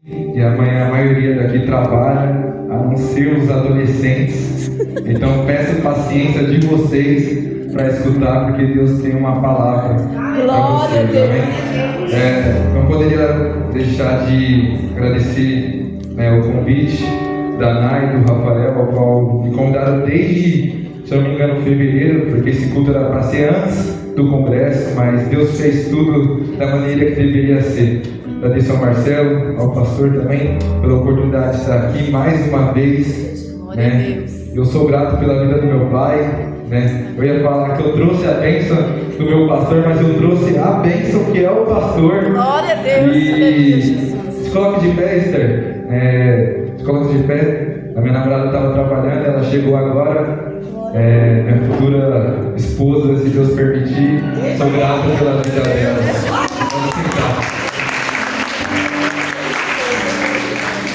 E amanhã a maioria daqui trabalha, a não ser os adolescentes. Então peço paciência de vocês para escutar, porque Deus tem uma palavra para vocês. Amém? Não poderia deixar de agradecer o convite da Nai e do Rafael, ao qual me convidaram desde, se eu não me engano, fevereiro, porque esse culto era para ser antes do congresso, mas Deus fez tudo da maneira que deveria ser. Agradeço ao Marcelo, ao pastor também, pela oportunidade de estar aqui mais uma vez. Eu sou grato pela vida do meu pai. Eu ia falar que eu trouxe a bênção do meu pastor, mas eu trouxe a bênção que é o pastor. Glória a Deus. E se coloque de pé, Esther. Se coloque de pé. A minha namorada estava trabalhando, ela chegou agora. Minha futura esposa, se Deus permitir. Sou grato pela vida dela. Vamos sentar.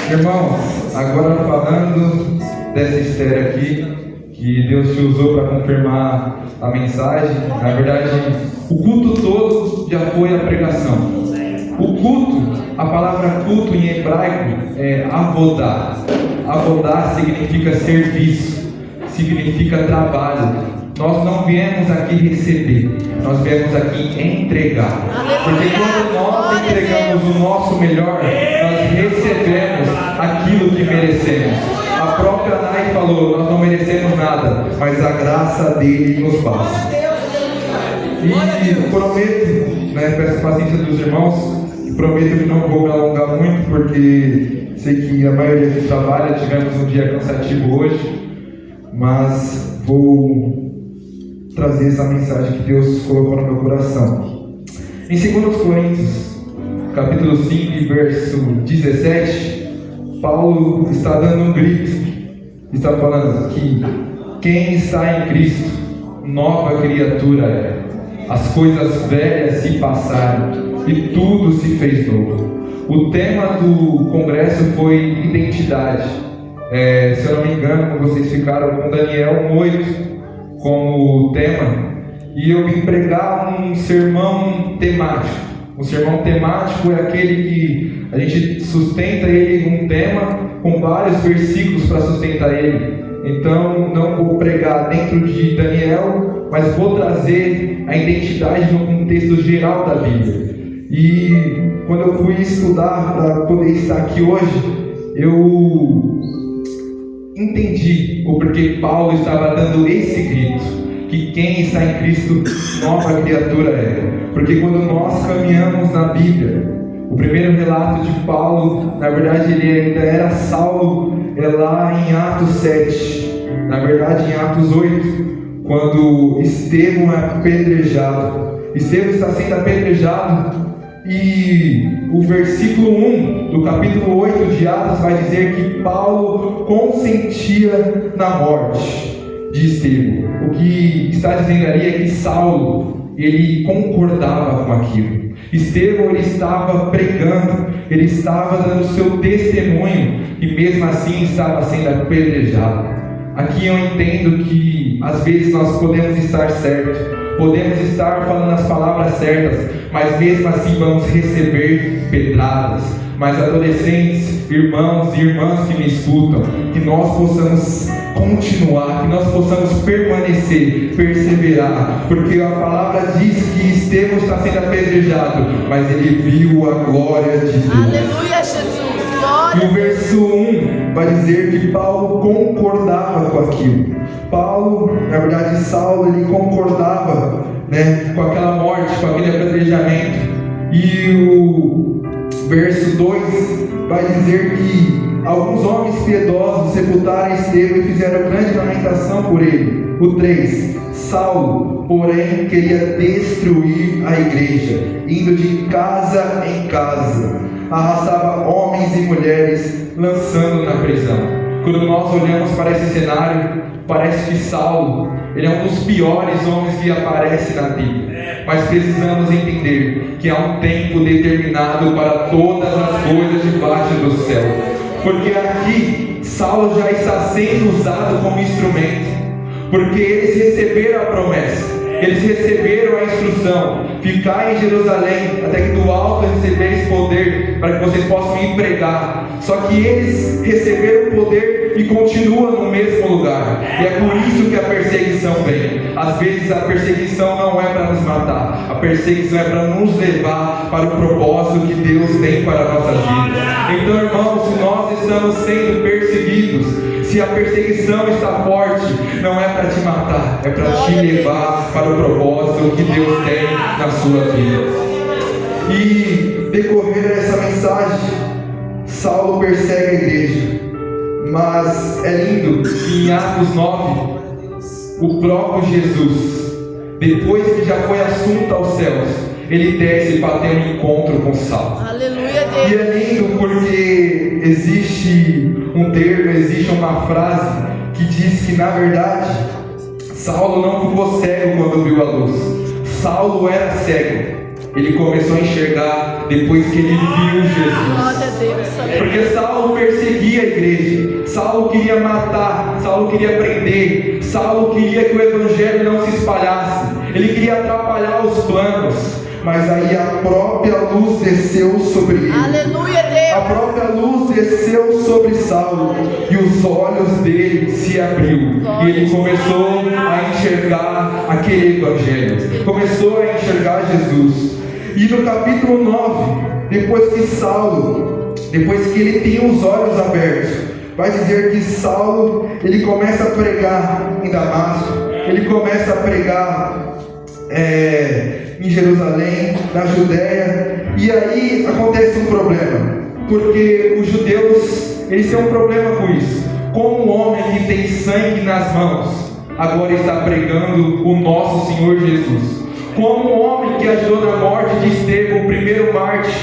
Irmãos, agora falando dessa Esther aqui, que Deus te usou para confirmar a mensagem. Na verdade, o culto todo já foi a pregação. O culto, a palavra culto em hebraico é avodá. Avodá significa serviço, significa trabalho. Nós não viemos aqui receber, nós viemos aqui entregar. Porque quando nós entregamos o nosso melhor, nós recebemos aquilo que merecemos. A própria Nai falou, nós não merecemos nada, mas a graça dele nos basta. E prometo, peço paciência dos irmãos, prometo que não vou me alongar muito, porque sei que a maioria que trabalha, tivemos um dia cansativo hoje, mas vou trazer essa mensagem que Deus colocou no meu coração. Em 2 Coríntios, capítulo 5, verso 17, Paulo está dando um grito, está falando que quem está em Cristo, nova criatura é. As coisas velhas se passaram e tudo se fez novo. O tema do congresso foi identidade. Se eu não me engano, vocês ficaram com Daniel 8 como tema, e eu vim pregar um sermão temático. Um sermão temático é aquele que a gente sustenta ele num tema com vários versículos para sustentar ele. Então não vou pregar dentro de Daniel, mas vou trazer a identidade no contexto geral da Bíblia. E quando eu fui estudar para poder estar aqui hoje, eu entendi o porquê Paulo estava dando esse grito, que quem está em Cristo, nova criatura é. Porque quando nós caminhamos na Bíblia, o primeiro relato de Paulo, na verdade ele ainda era Saulo, é lá em Atos 7, na verdade em Atos 8, quando Estevão é apedrejado. Estevão está sendo apedrejado, e o versículo 1 do capítulo 8 de Atos vai dizer que Paulo consentia na morte de Estevão. O que está dizendo ali é que Saulo, ele concordava com aquilo. Estevão, ele estava pregando, ele estava dando seu testemunho, e mesmo assim estava sendo apedrejado. Aqui eu entendo que às vezes nós podemos estar certos, podemos estar falando as palavras certas, mas mesmo assim vamos receber pedradas. Mas adolescentes, irmãos e irmãs que me escutam, que nós possamos continuar, que nós possamos permanecer, perseverar, porque a palavra diz que Estevão está sendo apedrejado, mas ele viu a glória de Deus. Aleluia, Jesus. E o verso 1 vai dizer que Paulo concordava com aquilo. Paulo, na verdade Saulo, ele concordava com aquela morte, com aquele apedrejamento. E o verso 2 vai dizer que alguns homens piedosos sepultaram Estevão e fizeram grande lamentação por ele. O 3, Saulo, porém, queria destruir a igreja, indo de casa em casa, arrastava homens e mulheres, lançando na prisão. Quando nós olhamos para esse cenário, parece que Saulo, ele é um dos piores homens que aparece na Bíblia. Mas precisamos entender que há um tempo determinado para todas as coisas debaixo do céu. Porque aqui, Saulo já está sendo usado como instrumento. Porque eles receberam a promessa. Eles receberam a instrução: ficai em Jerusalém, até que do alto recebeis poder, para que vocês possam ir pregar. Só que eles receberam o poder e continuam no mesmo lugar. E é por isso que a perseguição vem. Às vezes a perseguição não é para nos matar, a perseguição é para nos levar para o propósito que Deus tem para a nossa vida. Então, irmãos, se nós estamos sendo perseguidos, se a perseguição está forte, não é para te matar, é para te levar para o propósito que Deus tem na sua vida. E decorrer essa mensagem, Saulo persegue a igreja, mas é lindo que em Atos 9, o próprio Jesus, depois que já foi assunto aos céus, ele desce para ter um encontro com Saulo. Aleluia, Deus. E é lindo porque existe um termo, existe uma frase que diz que, na verdade, Saulo não ficou cego quando viu a luz. Saulo era cego. Ele começou a enxergar depois que ele viu Jesus. Glória a Deus. Porque Saulo perseguia a igreja, Saulo queria matar, Saulo queria prender, Saulo queria que o evangelho não se espalhasse, ele queria atrapalhar os planos. Mas aí a própria luz desceu sobre ele. Aleluia, Deus. A própria luz desceu sobre Saulo e os olhos dele se abriu. E ele começou a enxergar aquele evangelho. Começou a enxergar Jesus. E no capítulo 9, depois que ele tem os olhos abertos, vai dizer que Saulo, ele começa a pregar em Damasco. Ele começa a pregar em Jerusalém, na Judéia, e aí acontece um problema, porque os judeus, eles têm um problema com isso. Como um homem que tem sangue nas mãos, agora está pregando o nosso Senhor Jesus. Como um homem que ajudou na morte de Estevão, o primeiro mártir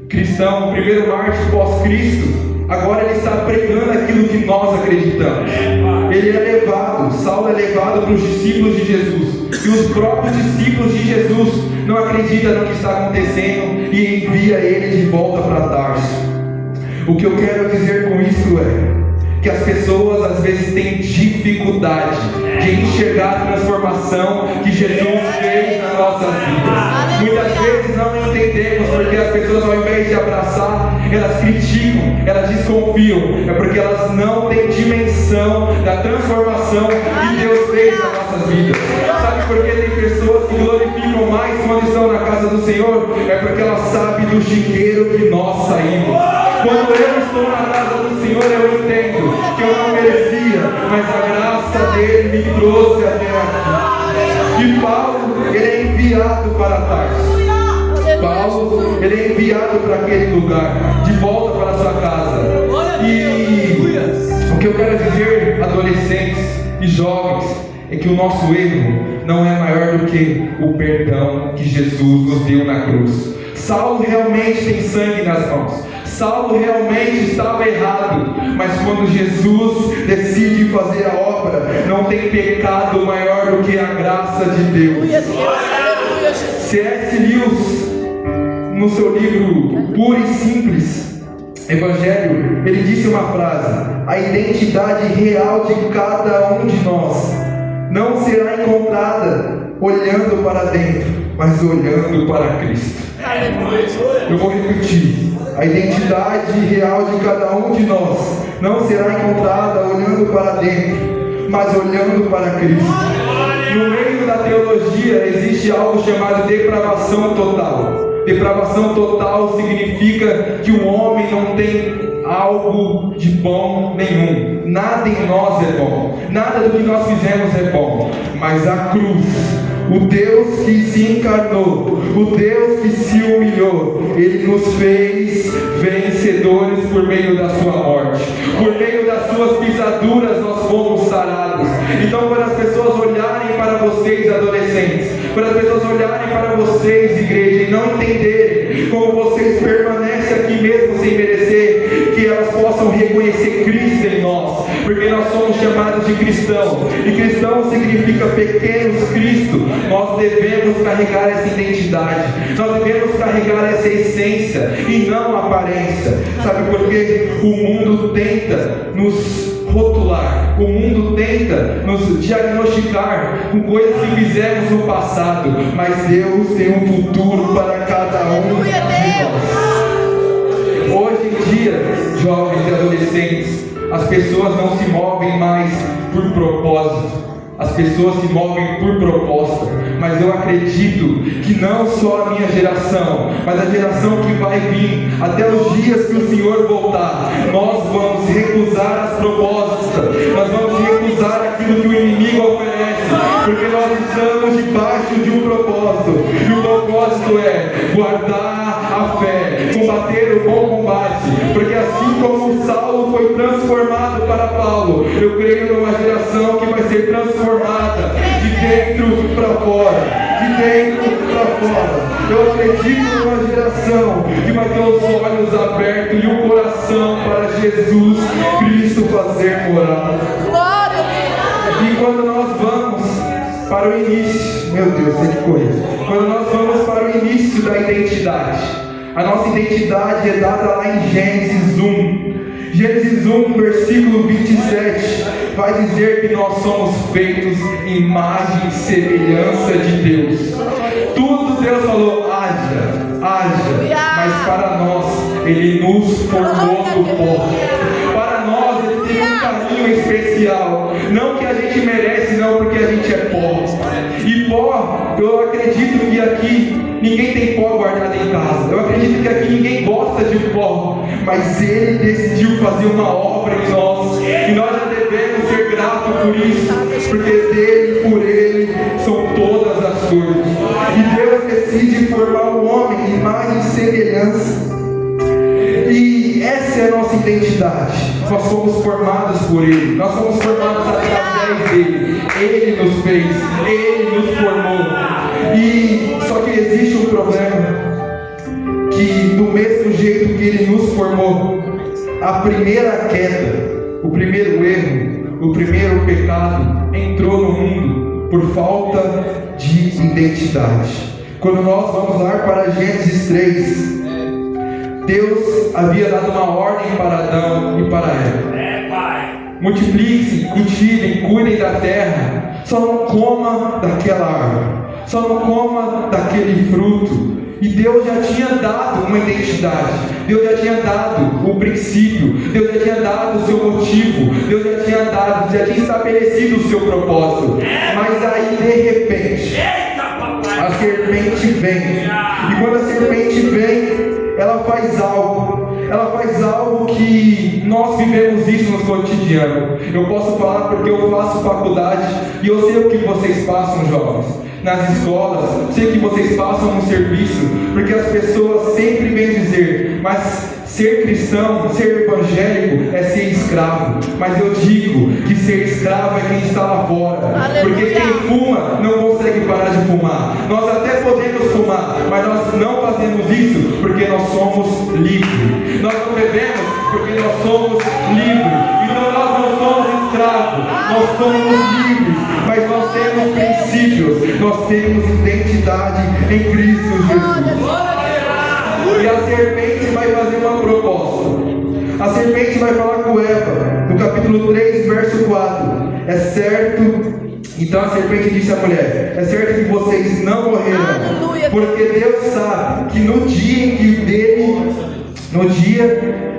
cristão, o primeiro mártir pós-Cristo, agora ele está pregando aquilo que nós acreditamos. Ele é levado, Saulo é levado para os discípulos de Jesus, e os próprios discípulos de Jesus não acreditam no que está acontecendo e envia ele de volta para Tarso. O que eu quero dizer com isso é que as pessoas às vezes têm dificuldade de enxergar a transformação que Jesus fez nas nossas vidas. Muitas vezes não entendemos porque as pessoas, ao invés de abraçar, elas criticam, elas desconfiam. É porque elas não têm dimensão da transformação que Deus fez nas nossas vidas. Sabe por que tem pessoas que glorificam mais quando estão na casa do Senhor? É porque elas sabem do chiqueiro que nós saímos. Quando eu estou na casa do Senhor, eu entendo que eu não merecia, mas a graça dele me trouxe até aqui. E Paulo, ele é enviado para Tarso. Paulo, ele é enviado para aquele lugar, de volta para a sua casa. E o que eu quero dizer, adolescentes e jovens, é que o nosso erro não é maior do que o perdão que Jesus nos deu na cruz. Saulo realmente tem sangue nas mãos. Saulo realmente estava errado, mas quando Jesus decide fazer a obra, não tem pecado maior do que a graça de Deus. C.S. Lewis, no seu livro Puro e Simples Evangelho, ele disse uma frase: a identidade real de cada um de nós não será encontrada olhando para dentro, mas olhando para Cristo. Eu vou repetir: a identidade real de cada um de nós não será encontrada olhando para dentro, mas olhando para Cristo. No meio da teologia existe algo chamado depravação total. Depravação total significa que o homem não tem algo de bom nenhum. Nada em nós é bom. Nada do que nós fizemos é bom. Mas a cruz, o Deus que se encarnou, o Deus que se humilhou, Ele nos fez vencedores por meio da sua morte. Por meio das suas pisaduras nós fomos sarados. Então, quando as pessoas olharem para vocês, adolescentes, quando as pessoas olharem para vocês, igreja, e não entenderem como vocês permanecem aqui mesmo sem merecer, que elas possam reconhecer Cristo em nós, porque nós somos chamados de cristãos, e cristão significa pequenos Cristo. Nós devemos carregar essa identidade, nós devemos carregar essa essência e não a aparência. Sabe por quê? O mundo tenta nos rotular, o mundo tenta nos diagnosticar com coisas que fizemos no passado, mas Deus tem um futuro para cada um de nós. Hoje em dia, jovens e adolescentes, as pessoas não se movem mais por propósito. As pessoas se movem por proposta, mas eu acredito que não só a minha geração, mas a geração que vai vir, até os dias que o Senhor voltar, nós vamos recusar as propostas, nós vamos recusar aquilo que o inimigo oferece, porque nós estamos debaixo de um propósito, e o propósito é guardar a fé, combater o bom combate, porque assim como Saulo foi transformado para Paulo, eu creio numa geração que vai ser transformada de dentro para fora, de dentro para fora. Eu acredito numa geração que vai ter os olhos abertos e o coração para Jesus Cristo fazer morada. E quando nós vamos para o início, meu Deus, tem que correr. Quando nós vamos para o início da identidade, a nossa identidade é dada lá em Gênesis 1. Gênesis 1, versículo 27, vai dizer que nós somos feitos imagem e semelhança de Deus. Tudo Deus falou, haja, mas para nós, Ele nos formou do pó. Para nós, Ele tem um carinho especial. Não que a gente merece, não, porque a gente é pó. E pó, eu acredito que aqui ninguém tem pó guardado em casa. Eu acredito que aqui ninguém gosta de pó. Mas Ele decidiu fazer uma obra em nós. E nós já devemos ser gratos por isso. Porque dele e por Ele são todas as coisas. E Deus decide formar o homem, imagem e semelhança. E essa é a nossa identidade. Nós somos formados por Ele. Nós somos formados através dEle. Ele nos fez. Ele nos formou. E só que existe um problema. Que do mesmo jeito que Ele nos formou, a primeira queda, o primeiro erro, o primeiro pecado entrou no mundo por falta de identidade. Quando nós vamos lá para Gênesis 3, Deus havia dado uma ordem para Adão e para Eva: multipliquem-se, cultivem, cuidem da terra, só não coma daquela árvore, só não coma daquele fruto. E Deus já tinha dado uma identidade, Deus já tinha dado o princípio, Deus já tinha dado o seu motivo, Deus já tinha estabelecido o seu propósito. Mas aí de repente a serpente vem, e quando a serpente vem, ela faz algo que nós vivemos isso no cotidiano. Eu posso falar porque eu faço faculdade e eu sei o que vocês passam, jovens, nas escolas, sei que vocês passam no serviço, porque as pessoas sempre vêm dizer, mas ser cristão, ser evangélico é ser escravo. Mas eu digo que ser escravo é quem está lá fora. Aleluia. Porque quem fuma não consegue parar de fumar. Nós até podemos fumar, mas nós não fazemos isso porque nós somos livres. Nós não bebemos porque nós somos livres. Então nós não somos escravos, nós somos livres. Mas nós temos princípios, nós temos identidade em Cristo Jesus. E a serpente vai fazer uma proposta. A serpente vai falar com Eva, no capítulo 3, verso 4. É certo, então a serpente disse à mulher: é certo que vocês não morrerão, porque Deus sabe que no dia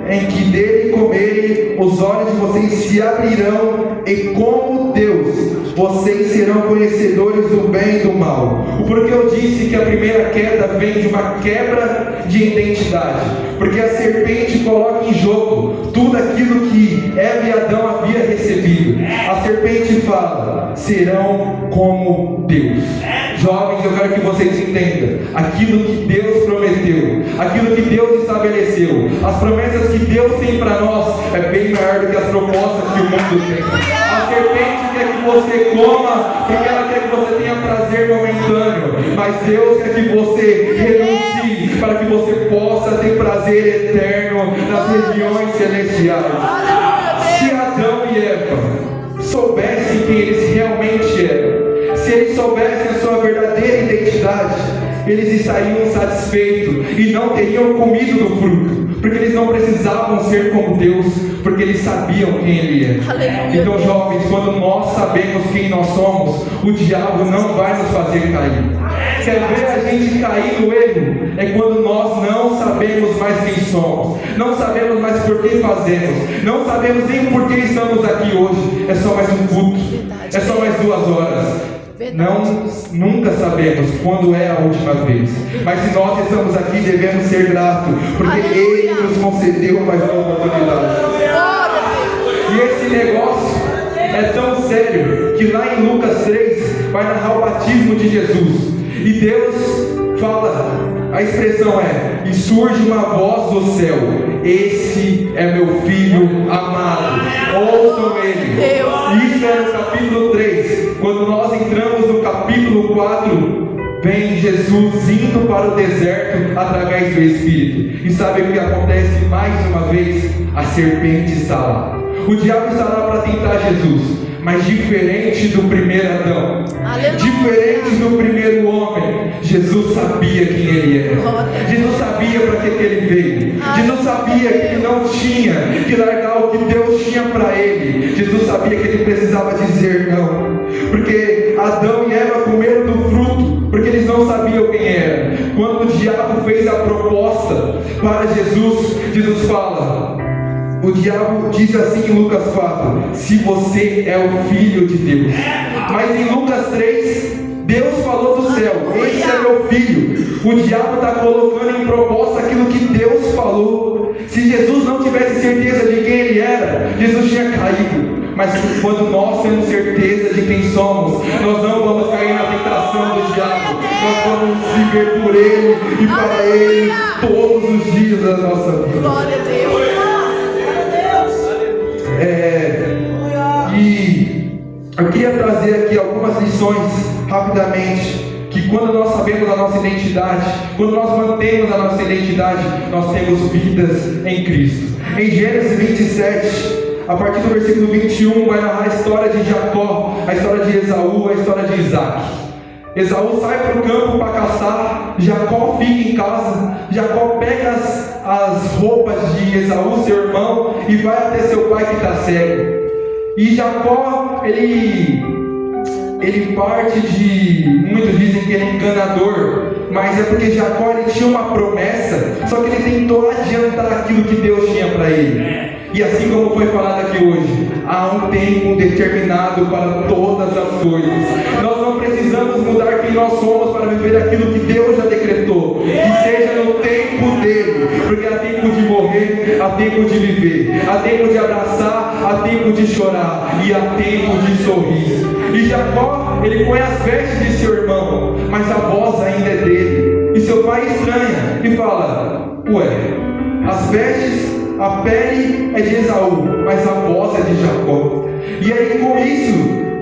em que dele comerem, os olhos de vocês se abrirão, e como Deus, vocês serão conhecedores do bem e do mal. Porque eu disse que a primeira queda vem de uma quebra de identidade, porque a serpente coloca em jogo tudo aquilo que Eva e Adão haviam recebido. A serpente fala: serão como Deus. Jovens, eu quero que vocês entendam aquilo que Deus prometeu, aquilo que Deus estabeleceu. As promessas que Deus tem para nós é bem maior do que as propostas que o mundo tem. A serpente quer que você coma, porque ela quer que você tenha prazer momentâneo, mas Deus quer que você renuncie para que você possa ter prazer eterno nas regiões celestiais. Se Adão e Eva soubessem quem eles realmente eram, se eles soubessem a sua verdadeira identidade, eles estariam satisfeitos e não teriam comido do fruto. porque eles não precisavam ser como Deus, porque eles sabiam quem Ele é. Aleluia. Então, jovens, quando nós sabemos quem nós somos, o diabo não vai nos fazer cair. Quer ver a gente cair no erro? É quando nós não sabemos mais quem somos, não sabemos mais por que fazemos, não sabemos nem por que estamos aqui hoje. É só mais um culto, é só mais 2 horas. Não, nunca sabemos quando é a última vez. Mas se nós estamos aqui, devemos ser gratos, porque Ele nos concedeu mais uma oportunidade. E esse negócio é tão sério que lá em Lucas 3 vai narrar o batismo de Jesus. E Deus fala, a expressão é: e surge uma voz do céu, esse é meu filho amado, ouçam ele. Isso é no capítulo 3. Quando nós entramos no capítulo 4, vem Jesus indo para o deserto através do Espírito. E sabe o que acontece mais uma vez? A serpente está lá. O diabo está lá para tentar Jesus, mas diferente do primeiro Adão, diferente do primeiro homem, Jesus sabia quem Ele era. Jesus sabia para que Ele veio. Jesus sabia que Ele não tinha que largar o que Deus tinha para Ele. Jesus sabia que Ele precisava dizer não, porque Adão e Eva comeram do fruto, porque eles não sabiam quem era. Quando o diabo fez a proposta para Jesus, Jesus fala, o diabo diz assim em Lucas 4: se você é o Filho de Deus. Mas em Lucas 3, Deus falou do céu: esse é meu filho. O diabo está colocando em proposta aquilo que Deus falou. Se Jesus não tivesse certeza de quem Ele era, Jesus tinha caído. Mas quando nós temos certeza de quem somos, nós não vamos cair na tentação do diabo. Nós vamos viver por Ele e para Ele todos os dias da nossa vida. Glória a Deus. E eu queria trazer aqui algumas lições rapidamente, que quando nós sabemos a nossa identidade, quando nós mantemos a nossa identidade, nós temos vidas em Cristo. Em Gênesis 27, a partir do versículo 21, vai narrar a história de Jacó, a história de Esaú, a história de Isaac. Esaú sai para o campo para caçar, Jacó fica em casa. Jacó pega as roupas de Esaú, seu irmão, e vai até seu pai que está cego. E Jacó, ele parte de, muitos dizem que ele é enganador, mas é porque Jacó ele tinha uma promessa, só que ele tentou adiantar aquilo que Deus tinha para ele. E assim como foi falado aqui hoje, há um tempo determinado para todas as coisas. Nós não precisamos mudar quem nós somos para viver aquilo que Deus já decretou, que seja no tempo dele, porque há tempo de morrer, há tempo de viver, há tempo de abraçar, há tempo de chorar e há tempo de sorrir. E Jacó, ele põe as vestes de seu irmão, mas a voz ainda é dele. E seu pai estranha e fala: ué, as vestes, a pele é de Esaú, mas a voz é de Jacó. E aí com isso,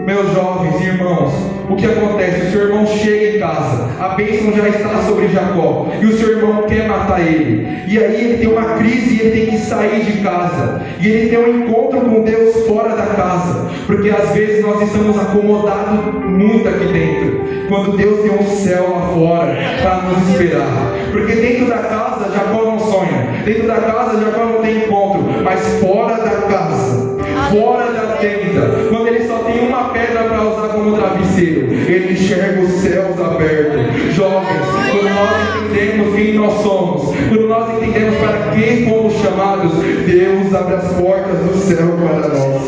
meus jovens irmãos, o que acontece? O seu irmão chega em casa, a bênção já está sobre Jacó, e o seu irmão quer matar ele. E aí ele tem uma crise e ele tem que sair de casa. E ele tem um encontro com Deus fora da casa, porque às vezes nós estamos acomodados muito aqui dentro, quando Deus tem um céu lá fora para nos esperar. Porque dentro da casa Jacó não sonha, dentro da casa Jacó não tem encontro, mas fora da casa, fora da tenda, quando ele só tem uma pedra para usar como travesseiro, ele enxerga os céus abertos. Jovens, quando nós entendemos quem nós somos, quando nós entendemos para quem fomos chamados, Deus abre as portas do céu para nós.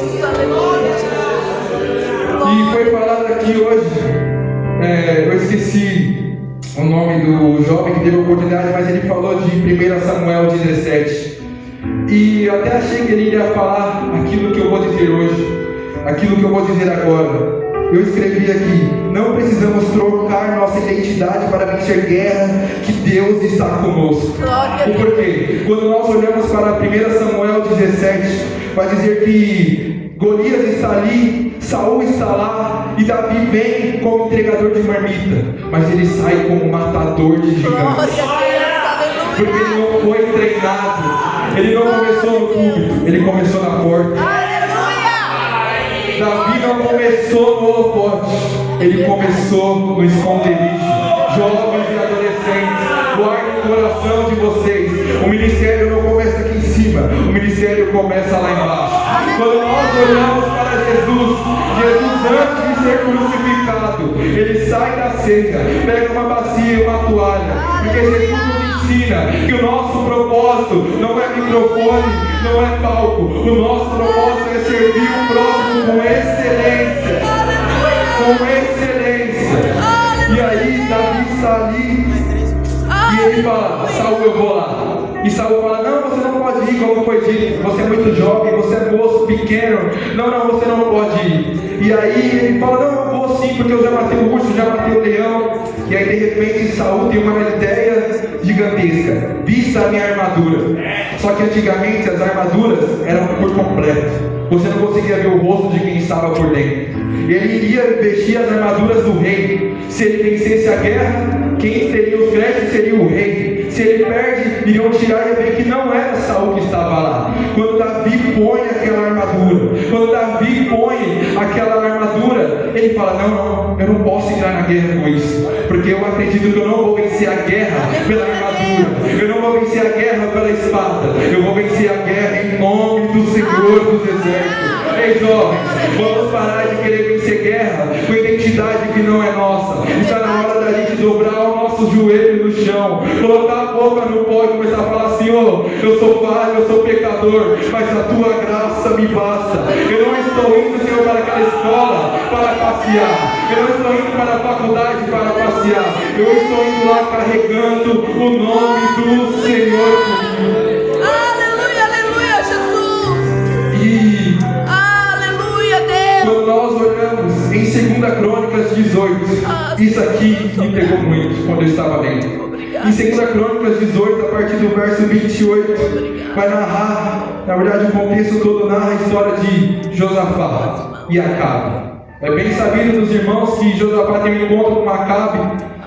E foi falado aqui hoje, eu esqueci o nome do jovem que teve a oportunidade, mas ele falou de 1 Samuel 17. E eu até achei que ele iria falar aquilo que eu vou dizer hoje, aquilo que eu vou dizer agora. Eu escrevi aqui: não precisamos trocar nossa identidade para vencer guerra, que Deus está conosco. O porquê? Quando nós olhamos para 1 Samuel 17, vai dizer que Golias está ali, Saul está lá, e Davi vem como entregador de marmita, mas ele sai como matador de gigantes. Porque ele não foi treinado, ele não começou no púlpito, ele começou na porta. Davi não começou no holofote, ele começou no esconderijo. Jovens e adolescentes, guardem coração de vocês. O ministério não começa aqui em cima, o ministério começa lá embaixo. Quando nós olhamos para Jesus, antes de ser crucificado, ele sai da ceia, pega uma bacia e uma toalha, porque Jesus nos ensina que o nosso propósito não é microfone, não é palco, o nosso propósito é servir o próximo com excelência. Com excelência. E aí Davi está ali e ele fala: Saul, eu vou lá. E Saul fala: não, você não pode ir, como foi dito, você é muito jovem, você é moço, pequeno, não, você não pode ir. E aí ele fala: não, eu vou sim, porque eu já matei o urso, já matei o leão. E aí de repente Saul tem uma ideia gigantesca: vista a minha armadura. Só que antigamente as armaduras eram por completo, você não conseguia ver o rosto de quem estava por dentro. Ele iria vestir as armaduras do rei. Se ele vencesse a guerra, quem teria os créditos seria o rei. Se ele perde, iriam tirar e ver que não era Saul que estava lá. Quando Davi põe aquela armadura, ele fala: não, eu não posso entrar na guerra com isso, porque eu acredito que eu não vou vencer a guerra pela armadura, eu não vou vencer a guerra pela espada, eu vou vencer a guerra em nome do Senhor dos Exércitos. Ei, jovens, vamos parar de querer vencer guerra com identidade que não é nossa. Está na hora da gente dobrar o nosso joelho no chão, colocar a boca no pó e começar a falar: Senhor, eu sou falho, eu sou pecador, mas a tua graça me basta. Eu não estou indo, Senhor, para aquela escola para passear, eu não estou indo para a faculdade para passear, eu estou indo lá carregando o nome do Senhor comigo. Aleluia, Jesus. E aleluia, Deus. quando nós olhamos em 2 Crônicas 18, isso aqui me pegou muito quando eu estava lendo. Em 2 Crônicas 18, a partir do verso 28, vai narrar, na verdade o contexto todo narra a história de Josafá e Acabe. É bem sabido dos irmãos que Josafá tem um encontro com Acabe.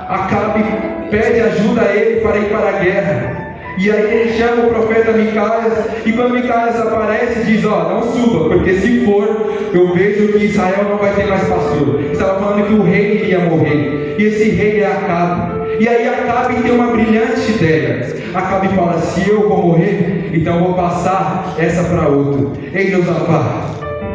Acabe pede ajuda a ele para ir para a guerra. E aí ele chama o profeta Micaias, e quando Micaias aparece, diz: não suba, porque se for, eu vejo que Israel não vai ter mais pastor. Estava falando que o rei iria morrer, e esse rei é Acabe. E aí Acabe tem uma brilhante ideia. Acabe fala: se eu vou morrer, então eu vou passar essa para outro. Ei, Josafá,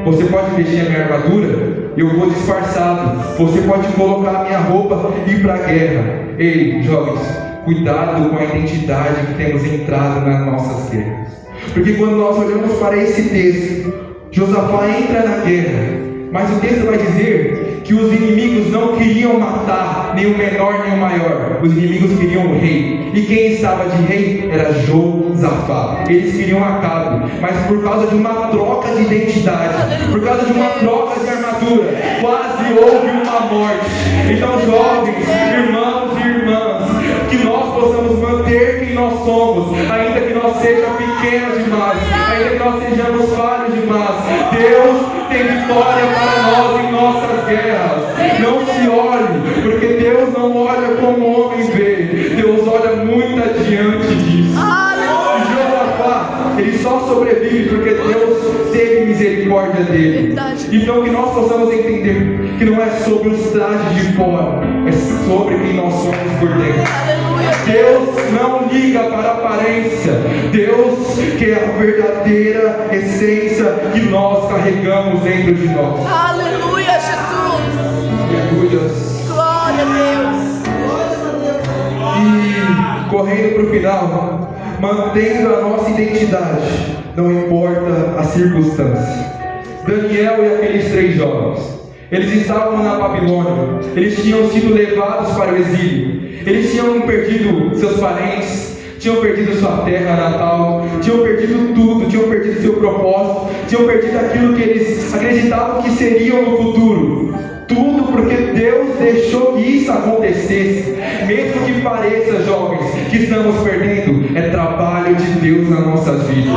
você pode vestir a minha armadura, eu vou disfarçado. Você pode colocar a minha roupa e ir para a guerra. Ei, jovens, cuidado com a identidade que temos entrado nas nossas guerras. Porque quando nós olhamos para esse texto, Josafá entra na guerra, mas o texto vai dizer que os inimigos não queriam matar nem o menor nem o maior. Os inimigos queriam o rei. E quem estava de rei era Josafá. Eles queriam Acabe, mas por causa de uma troca de identidade, por causa de uma troca de armadura, quase houve uma morte. Então, jovens, irmãos e irmãs, que nós possamos manter quem nós somos, ainda que nós sejamos pequenos demais, ainda que nós sejamos falhos demais. Deus tem vitória para nós em nossas guerras. Não se olhe, porque Deus não olha como o homem vê, Deus olha muito adiante disso. E Josafá, ele só sobrevive porque Deus teve misericórdia dele. Então que nós possamos entender que não é sobre os trajes de fora, é sobre quem nós somos por dentro. Deus não liga para a aparência, Deus quer a verdadeira essência que nós carregamos dentro de nós. Aleluia, Jesus. Aleluia. Glória a Deus. E correndo para o final, mantendo a nossa identidade, não importa a circunstância. Daniel e aqueles 3 jovens, eles estavam na Babilônia, eles tinham sido levados para o exílio, eles tinham perdido seus parentes, tinham perdido sua terra natal, tinham perdido tudo, tinham perdido seu propósito, tinham perdido aquilo que eles acreditavam que seriam no futuro. Tudo porque Deus deixou que isso acontecesse. Mesmo que pareça, jovens, que estamos perdendo, é trabalho de Deus nas nossas vidas.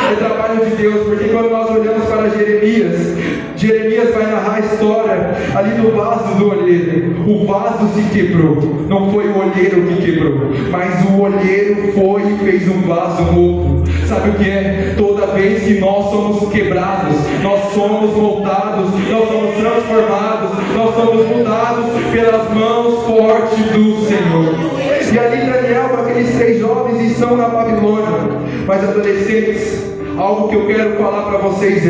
É trabalho de Deus, porque quando nós olhamos para Jeremias vai narrar a história ali do vaso do olheiro. O vaso se quebrou, não foi o olheiro que quebrou, mas o olheiro foi e fez um vaso novo. Sabe o que é? Toda vez que nós somos quebrados, nós somos moldados, nós somos transformados, nós somos mudados pelas mãos fortes do Senhor. E ali Daniel, aqueles 3 jovens estão na Babilônia. Mas adolescentes, algo que eu quero falar para vocês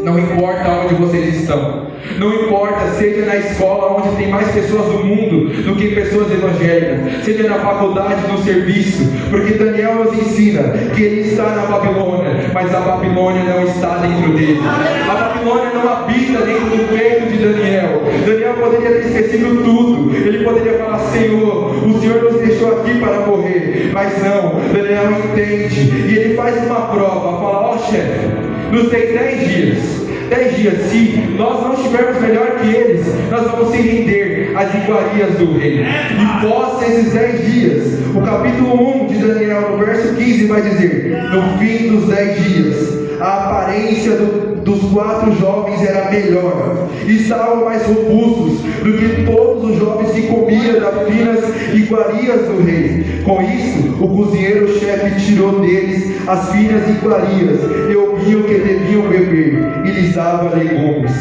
não importa onde vocês estão, não importa, seja na escola onde tem mais pessoas do mundo do que pessoas evangélicas, seja na faculdade, no serviço, porque Daniel nos ensina que ele está na Babilônia, mas a Babilônia não está dentro dele. A Babilônia não habita dentro do peito de Daniel. Daniel poderia ter esquecido tudo, ele poderia falar: Senhor, o Senhor nos deixou aqui para morrer, mas não, Daniel entende, e ele faz uma prova, fala: ó chefe, nos tem 10 dias. 10 dias, se nós não estivermos melhor que eles, nós vamos se render às iguarias do rei. E após esses 10 dias, o capítulo 1 de Daniel, no verso 15, vai dizer: no fim dos 10 dias, a aparência dos 4 jovens era melhor, e estavam mais robustos do que todos os jovens que comiam das finas iguarias do rei. Com isso, o cozinheiro-chefe tirou deles as finas iguarias e ouviu que deviam beber, e lhes dava legumes.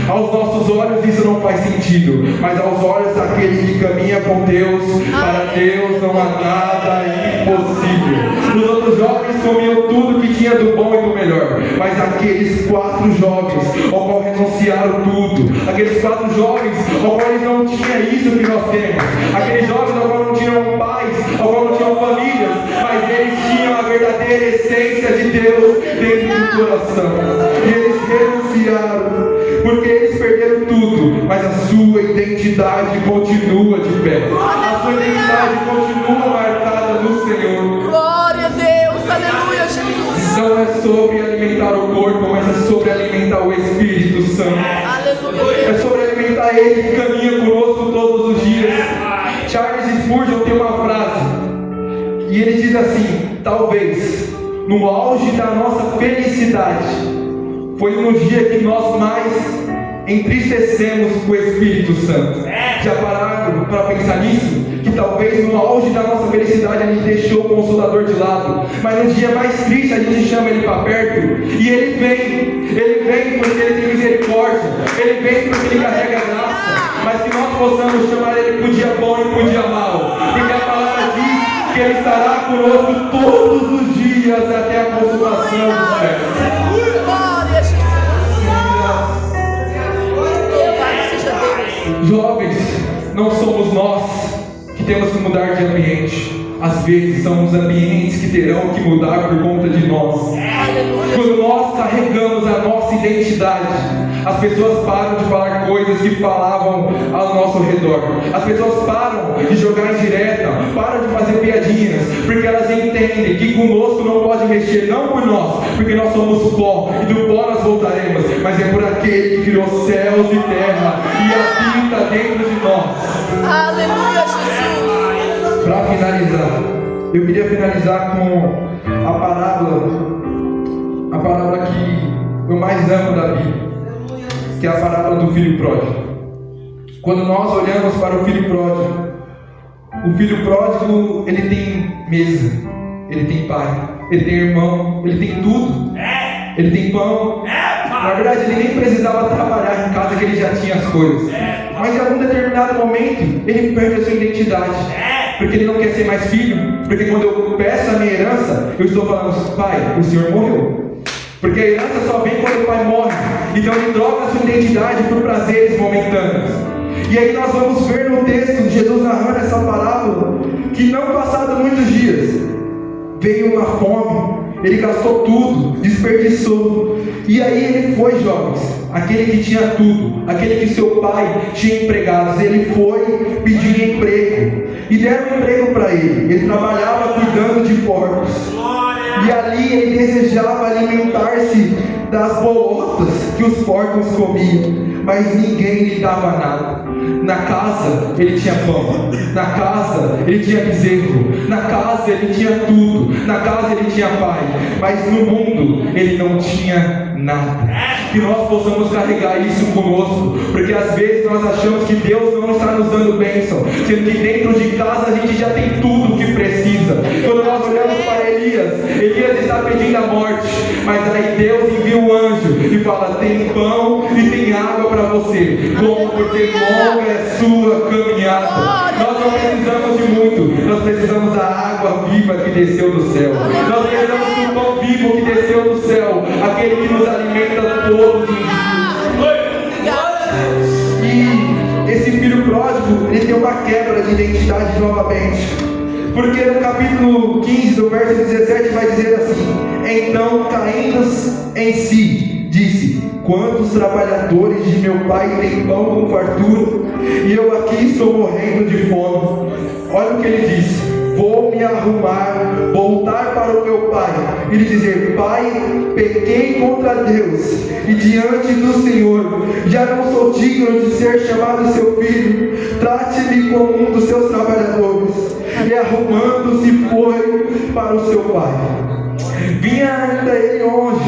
Aos nossos olhos isso não faz sentido, mas aos olhos daquele que caminha com Deus, para Deus não há nada impossível. Os outros jovens comiam tudo que tinha do bom e do melhor, mas aqueles 4 jovens ao qual renunciaram tudo, aqueles 4 jovens ao qual eles não tinham isso que nós temos, aqueles jovens ao qual não tinham pais, ao qual não tinham famílias, mas eles tinham a verdadeira essência de Deus dentro do coração, e eles renunciaram, porque eles perderam tudo, mas a sua identidade continua de pé, a sua identidade continua marcada no Senhor. Glória a Deus, aleluia, Jesus. Não é sobre alimentar o corpo, mas é sobre alimentar o Espírito Santo. Aleluia. É sobre alimentar Ele que caminha conosco todos os dias. Charles Spurgeon tem uma frase, e ele diz assim: talvez no auge da nossa felicidade foi no dia que nós mais entristecemos com o Espírito Santo. Já pararam para pensar nisso? Que talvez no auge da nossa felicidade a gente deixou o Consolador de lado, mas no dia mais triste a gente chama Ele para perto, e Ele vem porque Ele tem misericórdia, Ele vem porque Ele carrega graça, mas que nós possamos chamar Ele para o dia bom e para o dia mau, porque a palavra diz que Ele estará conosco todos os dias até a consumação dos séculos. Glória a Jesus. Louvado seja Deus. Jovens, não somos nós que temos que mudar de ambiente. Às vezes são os ambientes que terão que mudar por conta de nós. Aleluia. Quando nós carregamos a nossa identidade, as pessoas param de falar coisas que falavam ao nosso redor. As pessoas param de jogar indireta, param de fazer piadinhas, porque elas entendem que conosco não pode mexer, não por nós, porque nós somos pó, e do pó nós voltaremos, mas é por aquele que criou céus e terra e habita dentro de nós. Aleluia, Jesus. Para finalizar, eu queria finalizar com a parábola que eu mais amo da Bíblia, que é a parábola do filho pródigo. Quando nós olhamos para o filho pródigo, ele tem mesa, ele tem pai, ele tem irmão, ele tem tudo, ele tem pão. Na verdade, ele nem precisava trabalhar em casa, que ele já tinha as coisas, mas em algum determinado momento ele perde a sua identidade, porque ele não quer ser mais filho, porque quando eu peço a minha herança, eu estou falando: pai, o senhor morreu, porque a herança só vem quando o pai morre. Então ele troca a sua identidade por prazeres momentâneos. E aí nós vamos ver no texto Jesus narrando essa parábola, que não passados muitos dias veio uma fome, ele gastou tudo, desperdiçou. E aí ele foi, jovens, aquele que tinha tudo, aquele que seu pai tinha empregados, ele foi pedir emprego, e deram um emprego para ele. Ele trabalhava cuidando de porcos, e ali ele desejava alimentar-se das bolotas que os porcos comiam, mas ninguém lhe dava nada. Na casa ele tinha pão, na casa ele tinha bezerro, na casa ele tinha tudo, na casa ele tinha pai, mas no mundo ele não tinha nada. Que nós possamos carregar isso conosco, porque às vezes nós achamos que Deus não está nos dando bênção, sendo que dentro de casa a gente já tem tudo o que precisa. Quando nós olhamos para Elias está pedindo a morte, mas aí Deus envia um anjo e fala: tem pão e tem água para você. Como? Porque longa é a sua caminhada. Nós não precisamos de muito, nós precisamos da água viva que desceu do céu. Nós precisamos do pão vivo que desceu do céu, aquele que nos alimenta todos os dias. E esse filho pródigo, ele tem uma quebra de identidade novamente. Porque no capítulo 15, do verso 17, vai dizer assim: então, caindo em si, disse: quantos trabalhadores de meu pai têm pão com fartura, e eu aqui estou morrendo de fome. Olha o que ele disse: vou me arrumar, voltar para o meu pai, e lhe dizer: pai, pequei contra Deus e diante do Senhor, já não sou digno de ser chamado seu filho, trate-me como um dos seus trabalhadores. E arrumando-se foi para o seu pai. Vinha ainda ele longe,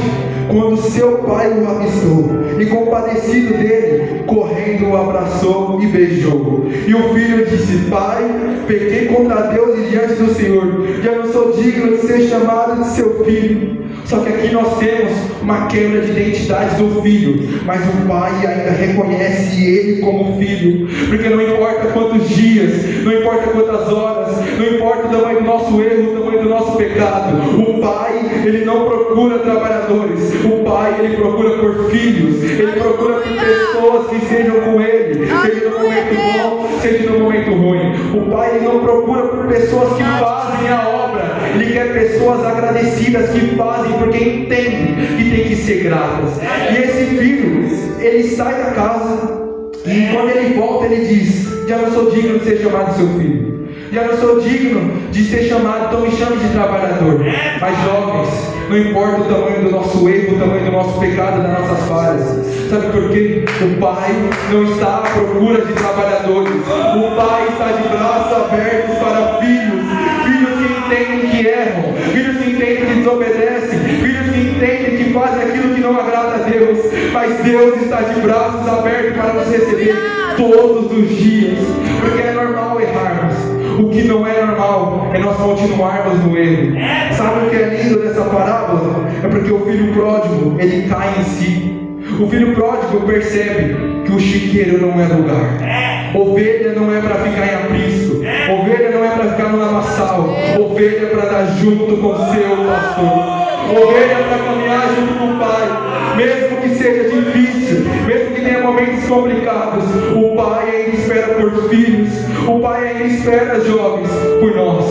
quando seu pai o avistou, e compadecido dele, correndo o abraçou e beijou. E o filho disse: pai, pequei contra Deus e diante do Senhor, já não sou digno de ser chamado de seu filho. Só que aqui nós temos uma quebra de identidade do filho, mas o pai ainda reconhece ele como filho, porque não importa quantos dias, não importa quantas horas, não importa o tamanho do nosso erro, o tamanho do nosso pecado, o pai, ele não procura trabalhadores, o pai, ele procura por filhos, ele procura por pessoas que sejam com ele, seja no momento bom, seja no momento ruim. O pai, ele não procura por pessoas que fazem a obra, ele quer pessoas agradecidas que fazem porque entendem que tem que ser gratas. E esse filho, ele sai da casa e quando ele volta, ele diz: já não sou digno de ser chamado de seu filho, já não sou digno de ser chamado, então me chame de trabalhador. Mas jovens, não importa o tamanho do nosso erro, o tamanho do nosso pecado, das nossas falhas, sabe por quê? O pai não está à procura de trabalhadores, o pai está de braços abertos para filhos, filhos que entendem que erram, filhos que entendem que desobedecem, filhos que entendem que fazem aquilo que não agrada a Deus, mas Deus está de braços abertos para nos receber todos os dias, porque é normal errarmos. O que não é normal é nós continuarmos no erro. Sabe o que é lindo dessa parábola? É porque o filho pródigo, ele cai em si. O filho pródigo percebe que o chiqueiro não é lugar. Ovelha não é para ficar em aprisco. Ovelha não é para ficar no lamaçal. Ovelha é para dar junto com o seu pastor. Ovelha é para caminhar junto com o pai. Mesmo que seja difícil, mesmo que tenha momentos complicados, o pai ainda espera por filhos. O pai ainda espera, jovens, por nós.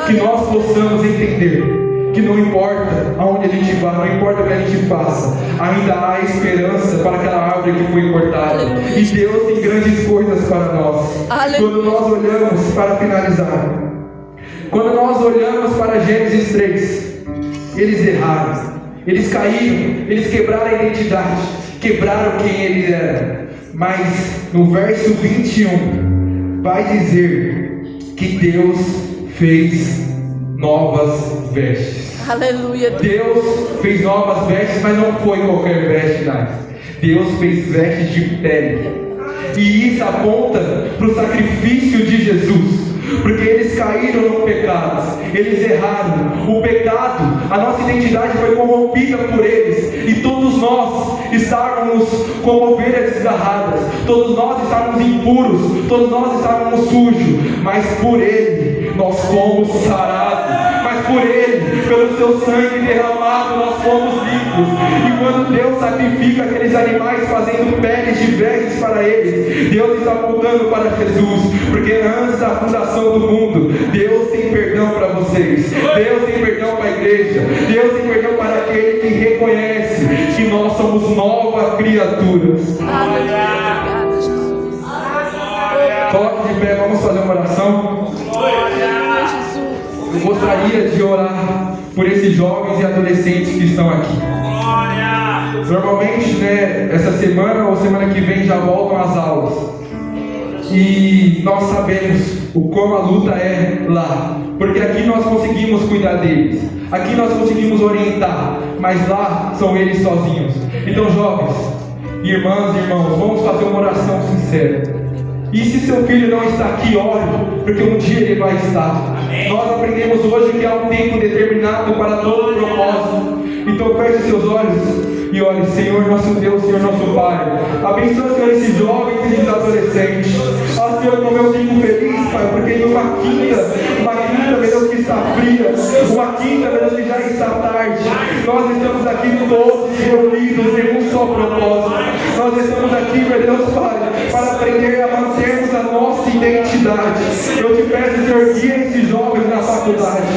Que nós possamos entender que não importa aonde a gente vá, não importa o que a gente faça, ainda há esperança para aquela árvore que foi cortada. E Deus tem grandes coisas para nós. Quando nós olhamos, para finalizar, quando nós olhamos para Gênesis 3, eles erraram, eles caíram, eles quebraram a identidade, quebraram quem eles eram. Mas no verso 21 vai dizer que Deus fez novas vestes. Aleluia. Deus fez novas vestes, mas não foi qualquer veste, não. Deus fez vestes de pele. E isso aponta para o sacrifício de Jesus. Porque eles caíram no pecado, eles erraram. O pecado, a nossa identidade foi corrompida por eles. E todos nós estávamos como ovelhas desgarradas. Todos nós estávamos impuros. Todos nós estávamos sujos. Mas por Ele nós fomos sarados. Mas por Ele, pelo seu sangue derramado, nós fomos limpos. E quando Deus sacrifica aqueles animais fazendo peles de vestes para eles, Deus está apontando para Jesus. Porque antes da fundação do mundo, Deus tem perdão para vocês. Deus tem perdão para a igreja. Deus tem perdão para aquele que reconhece que nós somos nova criaturas. Aleluia. Jesus. Coloque de pé, vamos fazer uma oração. Aleluia, Jesus. Eu gostaria de orar por esses jovens e adolescentes que estão aqui. Normalmente, né, essa semana ou semana que vem já voltam as aulas. E nós sabemos o como a luta é lá, porque aqui nós conseguimos cuidar deles, aqui nós conseguimos orientar, mas lá são eles sozinhos. Então, jovens, irmãs e irmãos, vamos fazer uma oração sincera. E se seu filho não está aqui, ore, porque um dia ele vai estar. Nós aprendemos hoje que há um tempo determinado para todo propósito. Então feche seus olhos e E olha, Senhor nosso Deus, Senhor nosso Pai, abençoa, Senhor, esses jovens e esses adolescentes. Ó, Senhor, como eu fico feliz, Pai, porque em uma quinta, meu Deus, que está fria, uma quinta, meu Deus, que já está tarde, nós estamos aqui todos reunidos em um só propósito. Nós estamos aqui, meu Deus, Pai, para aprender a mantermos a nossa identidade. Eu te peço, Senhor, guia esses jovens na faculdade,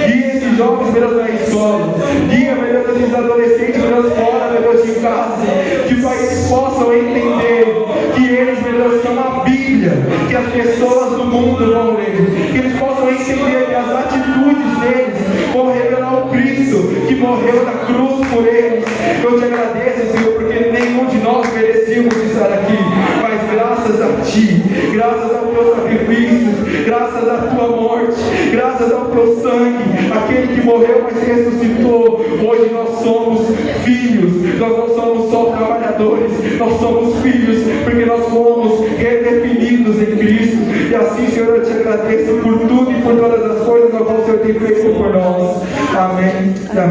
guia esses jovens, meu Deus, na escola, guia, meu Deus, esses adolescentes, meu Deus, fora, meu Deus, de casa, que, Pai, eles possam entender que eles, meu Deus, são a Bíblia, que as pessoas do mundo vão ler, que eles possam entender que as atitudes deles vão revelar o Cristo que morreu na cruz por eles. Eu te agradeço, Senhor, porque nenhum de nós merecíamos estar aqui, mas graças a Ti, graças ao Teu sacrifício, graças à Tua morte, graças ao Teu sangue, aquele que morreu, mas ressuscitou, hoje nós somos filhos. Nós não somos só trabalhadores, nós somos filhos, porque nós fomos redefinidos em Cristo. E assim, Senhor, eu te agradeço por tudo e por todas as coisas que o Senhor tem feito por nós. Amém. Amém.